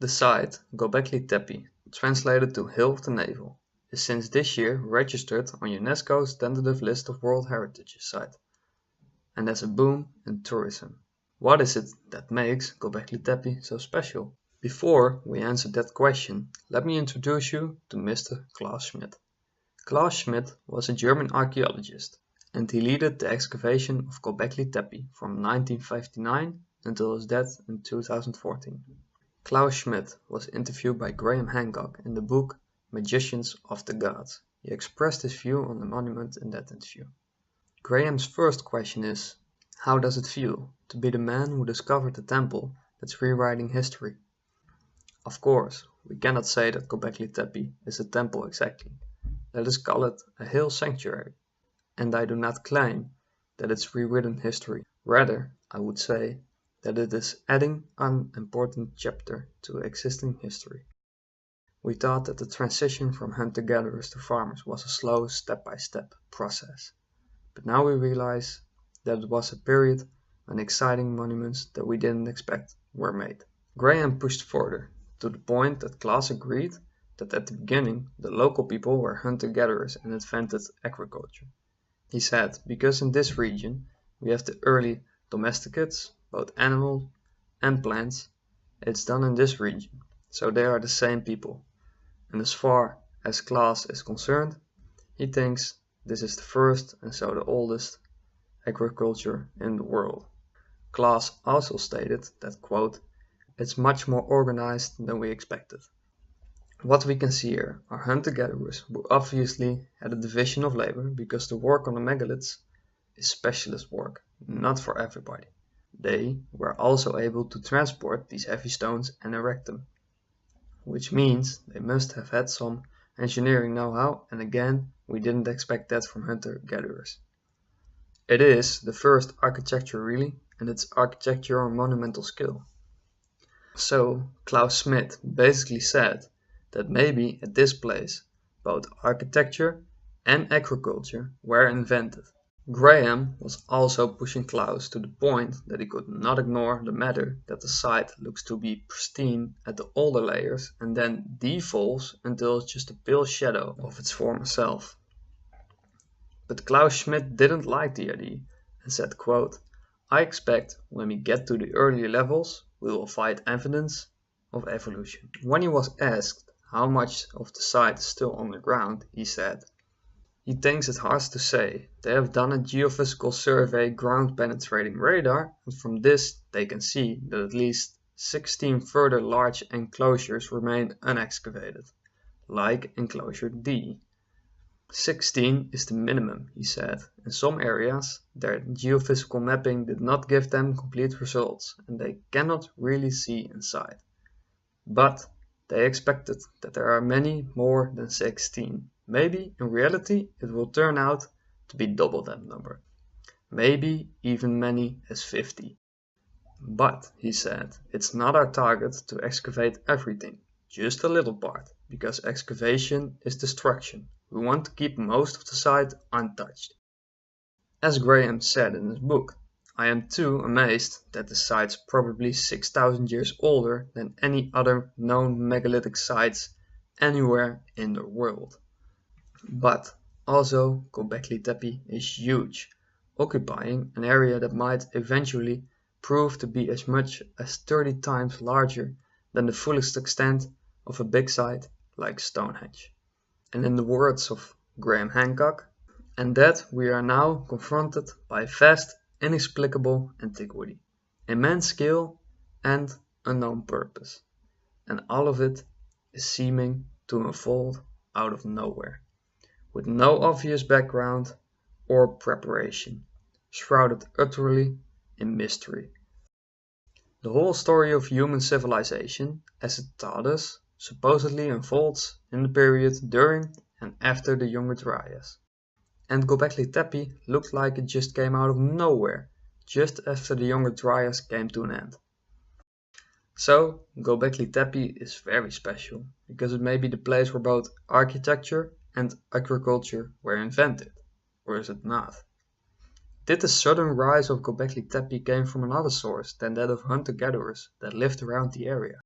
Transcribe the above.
The site, Gobekli Tepe, translated to Hill of the Navel, is since this year registered on UNESCO's tentative list of World Heritage Sites, and there's a boom in tourism. What is it that makes Gobekli Tepe so special? Before we answer that question, let me introduce you to Mr. Klaus Schmidt. Klaus Schmidt was a German archaeologist, and he led the excavation of Gobekli Tepe from 1959 until his death in 2014. Klaus Schmidt was interviewed by Graham Hancock in the book Magicians of the Gods. He expressed his view on the monument in that interview. Graham's first question is, how does it feel to be the man who discovered the temple that's rewriting history? Of course, we cannot say that Gobekli Tepe is a temple exactly. Let us call it a hill sanctuary. And I do not claim that it's rewritten history. Rather, I would say that it is adding an important chapter to existing history. We thought that the transition from hunter-gatherers to farmers was a slow step-by-step process. But now we realize that it was a period when exciting monuments that we didn't expect were made. Graham pushed further, to the point that Klaus agreed that at the beginning the local people were hunter-gatherers and invented agriculture. He said, because in this region we have the early domesticates, both animals and plants, it's done in this region, so they are the same people. And as far as Klaus is concerned, he thinks this is the first and so the oldest agriculture in the world. Klaus also stated that, quote, it's much more organized than we expected. What we can see here are hunter-gatherers who obviously had a division of labor because the work on the megaliths is specialist work, not for everybody. They were also able to transport these heavy stones and erect them, which means they must have had some engineering know-how, and again, we didn't expect that from hunter-gatherers. It is the first architecture really, and it's architecture on monumental scale. So Klaus Schmidt basically said that maybe at this place both architecture and agriculture were invented. Graham was also pushing Klaus to the point that he could not ignore the matter that the site looks to be pristine at the older layers and then devolves until it's just a pale shadow of its former self. But Klaus Schmidt didn't like the idea and said, quote, I expect when we get to the earlier levels we will find evidence of evolution. When he was asked how much of the site is still underground, he said, he thinks it hard to say. They have done a geophysical survey ground penetrating radar, and from this they can see that at least 16 further large enclosures remain unexcavated, like enclosure D. 16 is the minimum, he said. In some areas, their geophysical mapping did not give them complete results, and they cannot really see inside. But they expected that there are many more than 16. Maybe in reality it will turn out to be double that number. Maybe even many as 50. But, he said, it's not our target to excavate everything, just a little part, because excavation is destruction. We want to keep most of the site untouched. As Graham said in his book, I am too amazed that the site's probably 6,000 years older than any other known megalithic sites anywhere in the world. But also Gobekli Tepe is huge, occupying an area that might eventually prove to be as much as 30 times larger than the fullest extent of a big site like Stonehenge. And in the words of Graham Hancock, and that we are now confronted by vast, inexplicable antiquity, immense scale and unknown purpose, and all of it is seeming to unfold out of nowhere, with no obvious background or preparation, shrouded utterly in mystery. The whole story of human civilization, as it taught us, supposedly unfolds in the period during and after the Younger Dryas. And Gobekli Tepe looked like it just came out of nowhere, just after the Younger Dryas came to an end. So, Gobekli Tepe is very special, because it may be the place where both architecture and agriculture were invented, or is it not? Did the sudden rise of Gobekli Tepe came from another source than that of hunter-gatherers that lived around the area?